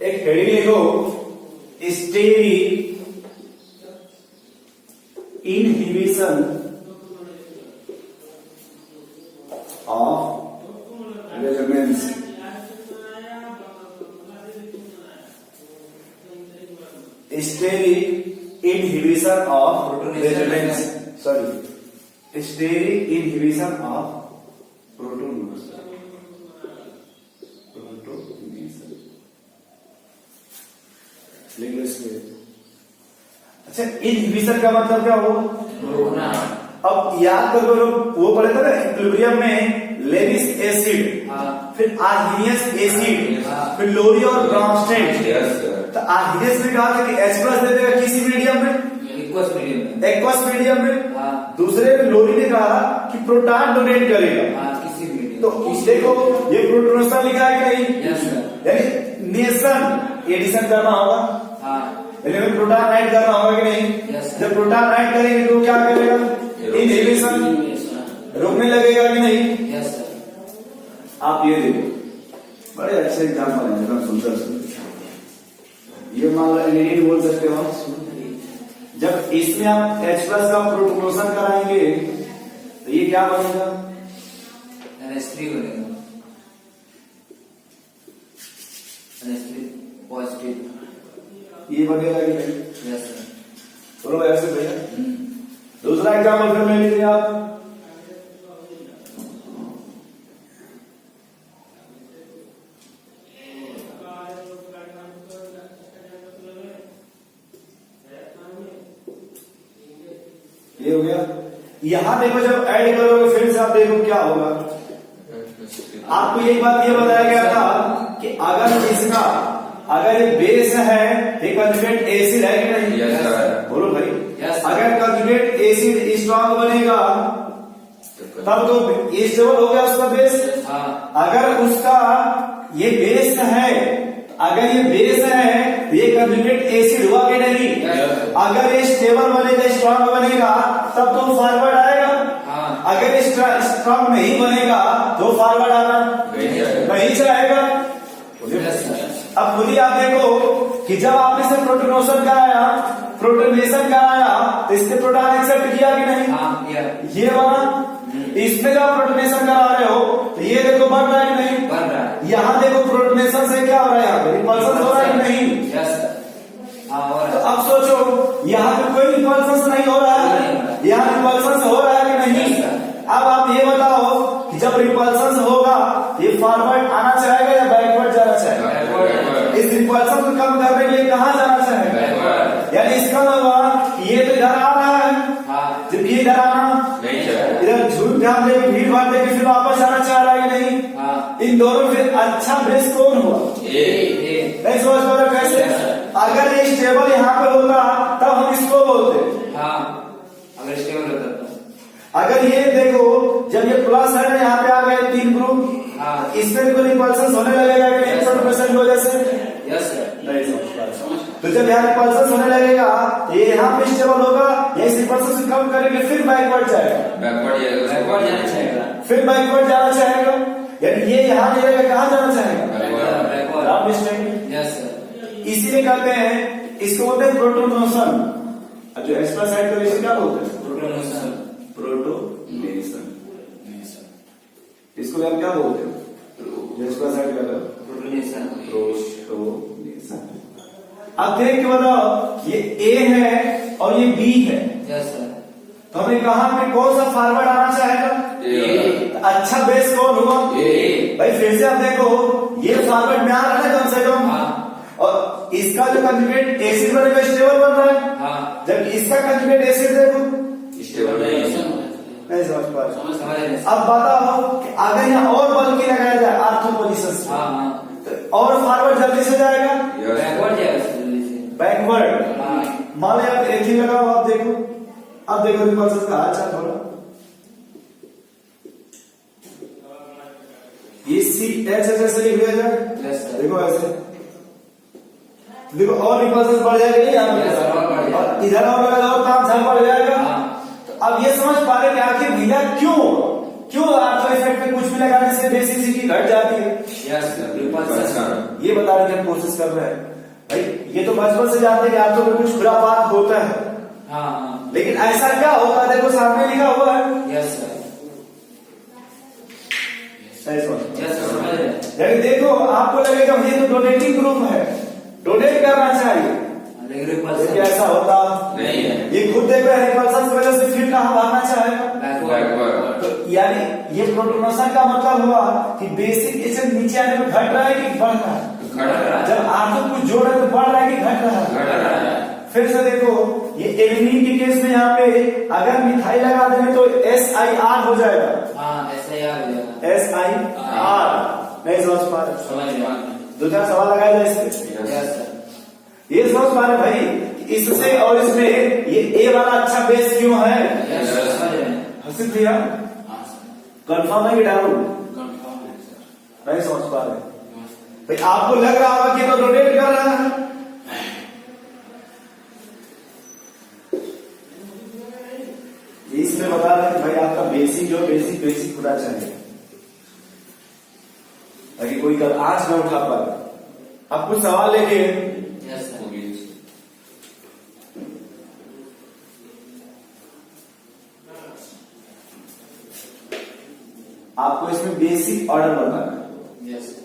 एक हेडिंग लिखो, स्टेरी inhibition of resonance. स्टेरी inhibition of resonance, sorry स्टेरी inhibition of protonation. लिख लो इसमें। अच्छा, इनहिबिशन का मतलब क्या होगा? अब याद करो, वो पढ़े थे ना इक्विलिब्रियम में लेविस एसिड, फिर आर्हीनियस एसिड, फिर लोरी और ब्रॉन्स्टेड। तो आर्हीनियस में कहा था कि H+ दे देगा किसी मीडियम में, एक्वस मीडियम में। दूसरे लोरी ने कहा कि प्रोटॉन डोनेट करेगा किसी मीडियम। तो देखो ये प्रोटोनेशन लिखा है कि नहीं? यानी नेशन एडिशन करना होगा, यानी प्रोटॉन ऐड करना होगा कि नहीं? जब प्रोटॉन ऐड करेंगे तो क्या करेगा? इनहिबिशन, रोकने लगेगा कि नहीं? आप ये देखो, बड़े अच्छे एग्जाम्पल है, एकदम सुंदर सुंदर। ये मान लो एनिलीन बोल सकते हो। जब इसमें आप H+ का प्रोटोनेशन कराएंगे तो ये क्या बनेगा? NH3 बनेगा, NH3 पॉजिटिव। ये बनेगा कि नहीं? Yes sir. बोलो ऐसे भैया। दूसरा एग्जाम्पल फिर ले लीजिए आप। ये हो गया। यहां देखो, जब ऐड करोगे फिर से आप देखो क्या होगा। आपको एक बात ये बताया गया था कि अगर इसका, अगर ये बेस है, ये कंजुगेट एसिड है कि नहीं? Yes sir. बोलो भाई। यस। अगर कंजुगेट एसिड स्ट्रॉन्ग बनेगा तब तो स्टेबल हो गया उसका बेस। अगर उसका ये बेस है, अगर ये बेस है तो ये कंजुगेट एसिड हुआ कि नहीं? अगर ये स्टेबल बनेगा, स्ट्रॉन्ग बनेगा तब तो फॉरवर्ड आएगा। अगर स्ट्रॉन्ग नहीं बनेगा तो फॉरवर्ड आना नहीं चाहेगा। अब खुद ही आप देखो कि जब आपने इसे प्रोटोनेशन कराया, प्रोटोनेशन कराया तो इसके प्रोटॉन एक्सेप्ट किया कि नहीं? ये बना। इसमें जब आप प्रोटोनेशन करा रहे हो तो ये देखो बढ़ रहा है कि नहीं? बन रहा है। यहाँ देखो प्रोटोनेशन से क्या हो रहा है? यहाँ पे रिपल्सन हो रहा है कि नहीं? Yes sir. तो अब सोचो यहाँ पे कोई रिपल्सन नहीं हो रहा है, यहाँ रिपल्सन हो रहा है कि नहीं? अब आप ये बताओ कि जब रिपल्सन होगा ये फॉरवर्ड आना चाहेगा या बैकवर्ड जाना चाहेगा? इस रिपल्सन को कम करने के लिए कहाँ जाना चाहेगा? यानी इसका मतलब ये तो इधर आ रहा है, जब ये इधर आना नहीं चाहेगा, इधर झूठ ध्यान दे भीड़ भाड़ दे फिर वापस आना चाह रहा है कि नहीं? इन दोनों फिर अच्छा बेस कौन हुआ? नहीं समझ पा रहे कैसे? अगर ये स्टेबल यहाँ पे होता तब हम इसको बोलते। अगर स्टेबल होता तो। अगर ये देखो, जब ये प्लस है ना, यहाँ पे आ गए 3 ग्रुप, इसमें कोई रिपल्सन होने लगेगा कि नहीं? प्रोटोनेशन की वजह से। Yes sir. नहीं समझ। तो जब यहाँ रिपल्सन होने लगेगा ये यहाँ पे स्टेबल होगा, ये इस रिपल्सन से कम करेंगे फिर बैकवर्ड जाएगा, बैकवर्ड जाना चाहेगा, फिर बैकवर्ड जाना चाहेगा। यानी ये यहाँ नहीं रहेगा, कहाँ जाना चाहेगा? बैकवर्ड। Yes sir. इसीलिए कहते हैं, इसको बोलते हैं प्रोटोनेशन। जो H+ ऐड करो इसे क्या बोलते हैं? प्रोटोनेशन। प्रोटोनेशन। इसको हम क्या बोलते हैं? जो H+ ऐड करो प्रोटोनेशन। प्रोटोनेशन। अब देख के बताओ, ये A है और ये B है। Yes sir. तो हमने कहा कि कौन सा फॉरवर्ड आना चाहेगा? अच्छा बेस कौन हुआ? भाई फिर से आप देखो, ये फॉरवर्ड में आ रहा है कम से कम, और इसका जो कंजुगेट एसिड बनेगा स्टेबल बन रहा है, जब इसका कंजुगेट एसिड देखो स्टेबल नहीं समझ पा रहे। अब बताओ कि अगर यहाँ और बल की लगाया जाए आर्थो पोजीशन से, तो और फॉरवर्ड जल्दी से जाएगा, बैकवर्ड जाएगा जल्दी से। बैकवर्ड। मान लो आप एक ही लगाओ, आप देखो, अब देखो रिपल्सन का हाथ चाल थोड़ा, ये CH ऐसे लिख दिया जाए, देखो ऐसे, देखो और रिपल्सन बढ़ जाएगा नहीं यहाँ पे, और इधर और लगा और काम बढ़ जाएगा। तो अब ये समझ पा रहे कि आखिर भैया क्यों? क्यों आर्थो इफेक्ट में कुछ भी लगाने से बेसिसिटी घट जाती है? Yes sir, repulsion. ये बताने की हम कोशिश कर रहे हैं भाई। ये तो बचपन से जानते हैं कि आर्थो में कुछ खुरापात होता है, हाँ लेकिन ऐसा क्या होगा? देखो सामने लिखा हुआ है। यस सर, सही समझ। यस सर, समझ रहे हैं। लेकिन देखो आपको लगेगा ये तो डोनेटिंग ग्रुप है, डोनेट करना चाहिए, लेकिन लेकिन रिपल्सन ऐसा होता नहीं है। ये खुद देखो रिपल्सन की वजह से फिर कहाँ भागना चाहेगा? बैकवर्ड। तो यानी ये प्रोटोनेशन का मतलब हुआ कि बेसिक एसिड नीचे आने में घट रहा है कि बढ़ रहा है? घट रहा है। जब आर्थो कुछ जोड़ है तो बढ़ रहा है कि घट रहा है? घट रहा है। फिर से देखो ये एलिनिन के केस में यहाँ पे अगर मिथाइल लगा देंगे तो SIR हो जाएगा। हाँ, ऐसा ही आ जाएगा। SIR नहीं समझ पा रहे? समझ गया। दो चार सवाल लगाया जाए इसके। यस सर, ये समझ पा रहे भाई इससे और इसमें ये A वाला अच्छा बेस क्यों है? यस सर, समझ रहे हैं। हसीब भैया हाँ सर, कंफर्म है कि डाउट? कंफर्म है सर। नहीं समझ पा रहे भाई? आपको लग रहा होगा कि तो रोटेट कर रहा है। इसमें बता रहे हैं कि भाई आपका बेसिक जो बेसिक होना चाहिए ताकि कोई कल आंच न उठा पाए। अब कुछ सवाल लेके यस सर, आपको इसमें बेसिक ऑर्डर बताना है। यस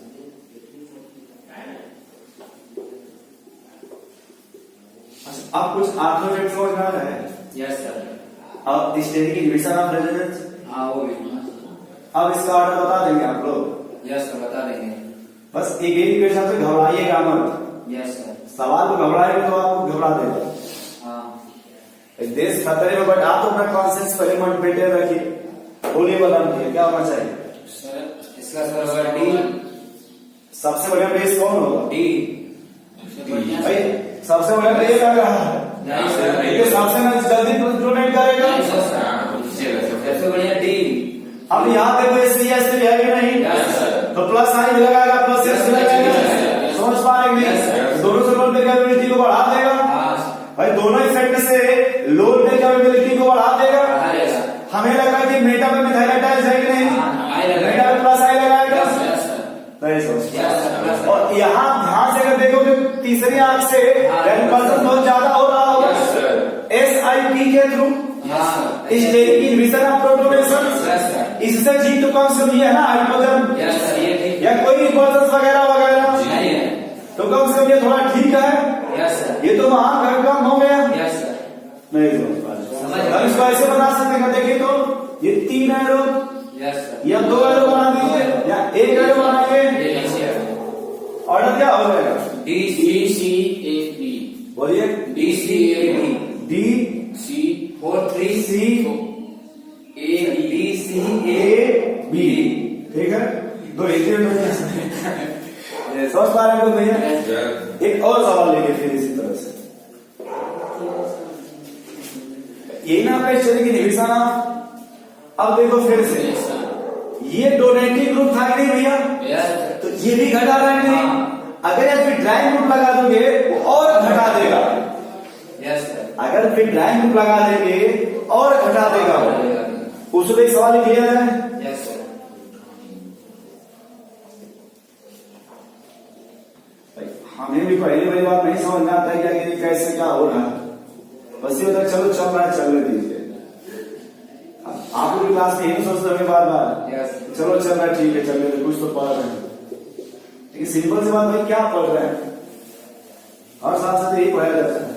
अच्छा, आप कुछ आर्थोडेट समझ में आ रहा है? यस सर, अब स्टेरिक इन्हिबिशन ऑफ रेजोनेंस, हाँ वो भी। अब इसका ऑर्डर बता देंगे आप लोग। यस सर, बता देंगे। बस एक ही क्वेश्चन से घबराइएगा मत। यस सर, सवाल को घबराएंगे तो आपको घबरा देगा। हाँ देश खतरे में, बट आप तो अपना कॉन्शियस पहले मोटिवेटेड रखिए। बोलिए बताइए क्या होना चाहिए? सर, इसका सर होगा डी। सबसे बढ़िया बेस कौन होगा? डी। भाई सबसे बढ़िया बेस लग रहा है नहीं सर, ये सबसे ना जल्दी डोनेट करेगा। नहीं सर, सबसे बढ़िया डी। अब यहाँ देखो SCS है कि नहीं? यस सर, तो प्लस साइन भी लगाएगा, प्लस S भी लगाएगा। समझ पा रहे हैं? Yes, sir. दोनों से लोड कैपेबिलिटी को बढ़ा देगा। हाँ भाई दोनों इफेक्ट से लोड कैपेबिलिटी को बढ़ा देगा। बढ़ा देगा। हमें लगा कि मेटा में मिथाइल अटैच है कि नहीं? हाँ, आई लगाएगा। मेटा में प्लस आई लगाएगा। यस सर, नहीं समझ पा यस रहे। सर, और यहाँ ध्यान से अगर देखोगे तीसरी आंख से हाँ, रिपल्सन बहुत ज्यादा हो रहा होगा Yes, sir. SIP के थ्रू हाँ steric inhibition of protonation. Yes sir, इससे जी तो कम से कम ये है ना हाइड्रोजन यस सर, ये ठीक या कोई रिपल्सन वगैरह वगैरह नहीं है। तो कम से कम ये थोड़ा ठीक है। यस सर, ये तो वहां घर कम हो गया। यस सर, नहीं समझ पा रहे। समझ अब इसको ऐसे बना सकते हैं, देखिए तो ये 3 एरो यस सर, या 2 एरो बना दीजिए या 1 एरो बनाइए। ये नीचे है। ऑर्डर क्या हो जाएगा? D C C A B. बोलिए। D C A B. D C 4 3 C A B C A B. ठीक है, दो एक समझ पा रहे हैं भैया? एक और सवाल लेके फिर इसी तरह से यही ना आपका स्टेरिक इन्हिबिशन। अब देखो फिर से ये डोनेटिंग ग्रुप था कि नहीं भैया? यस तो ये भी घटा रहा है कि नहीं? अगर या फिर ड्राइंग ग्रुप लगा दोगे वो और घटा देगा। यस सर, अगर फिर ड्राइंग ग्रुप लगा देंगे और घटा देगा। उसमें एक सवाल किया है। यस सर, हमें भी पहली बात नहीं समझ में आता है क्या कि कैसे क्या हो रहा है। बस ये होता है चलो चल रहा है, चलने दीजिए। आप लोग क्लास में यही सोचते होंगे बार बार, यस चलो चल रहा है ठीक है, चलने दो, कुछ तो पढ़ रहे हैं। लेकिन सिंपल सी बात भाई क्या पढ़ रहे हैं? और साथ साथ यही पढ़ाया जाता है।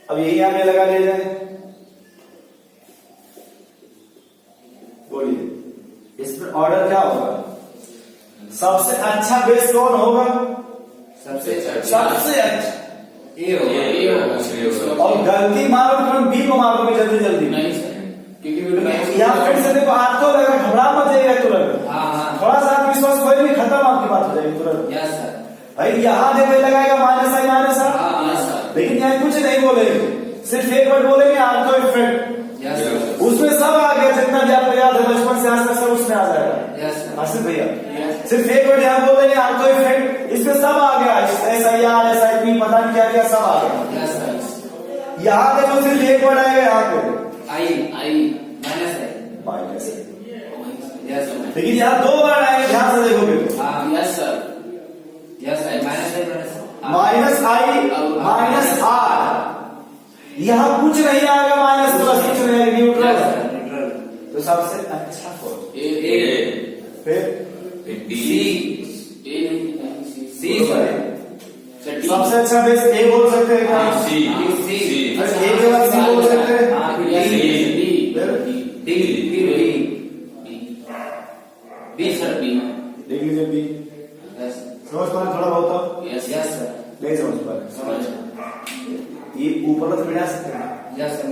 अब यही आगे लगा ले जाए। बोलिए इसमें ऑर्डर क्या होगा? सबसे अच्छा बेस कौन होगा? सबसे सबसे अच्छा। ए होगा। और गलती मारो तुरंत बी को मारोगे जल्दी जल्दी। नहीं सर, क्योंकि यहाँ फिर से देखो आपको लगा घबरा मत जाइएगा तुरंत। हाँ हाँ, थोड़ा सा आत्मविश्वास कोई भी खत्म, आपकी बात हो जाएगी तुरंत। यस सर, भाई यहाँ देखो लगाएगा माइनस आई माइनस आ, हाँ सर, लेकिन यहाँ कुछ नहीं बोलेंगे, सिर्फ एक वर्ड बोलेंगे आर्थो इफेक्ट। यस सर, उसमें सब आ गया जितना भी आपको याद है बचपन से आज तक सब उसमें आ जाएगा। यस सर, आसिफ भैया यस सिर्फ एक वर्ड यहाँ बोल देंगे आर्थो इफेक्ट, इस इसमें सब आ गया, SIR SIP पता नहीं क्या क्या सब आ गया। Yes sir. यहाँ देखो सिर्फ एक वर्ड आएगा यहाँ पे आई माइनस, यस सर। लेकिन यहाँ दो वर्ड आएंगे, ध्यान से देखोगे तो हाँ yes sir, yes I minus I minus R, यहाँ कुछ नहीं आएगा, माइनस प्लस कुछ नहीं आएगा, न्यूट्रल। तो सबसे अच्छा कौन? ए फिर सी सर। सबसे अच्छा बेस ए बोल सकते हैं क्या? अरे ए के बाद सी बोल सकते हैं। देख लीजिए बी, समझ पा रहे थोड़ा बहुत? Yes yes sir. नहीं समझ पा रहे? समझ ये ऊपर तो मिटा सकते हैं। Yes sir.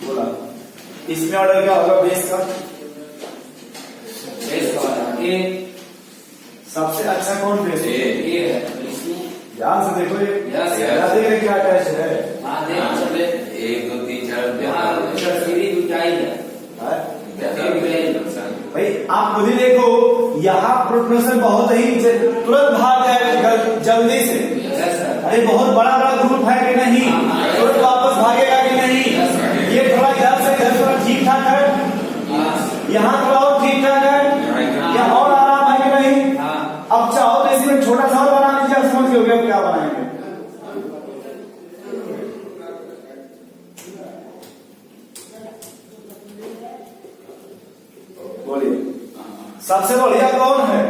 बोला इसमें ऑर्डर क्या होगा बेस का? ए सबसे अच्छा कौन बेस है? है। ध्यान से देखो ये Yes, yes. देख रहे क्या अटैच है? हाँ देख सकते। 1 2 3 4 हाँ सीधी ऊंचाई है। हाँ? नुकसान। भाई आप खुद ही देखो, यहाँ प्रोटोनेशन बहुत ही तुरंत भाग जाएगा जल्दी से। Yes sir. अरे बहुत बड़ा बड़ा ग्रुप है कि नहीं, तुरंत वापस भागेगा कि नहीं? ये थोड़ा इधर थोड़ा ठीक ठाक है, यहाँ थोड़ा और ठीक ठाक है, या और आराम है कि नहीं? हाँ अब चाहो तो इसमें छोटा सा और बना लीजिए, आप समझ गए अब क्या बनाएंगे। बोलिए सबसे बढ़िया कौन है?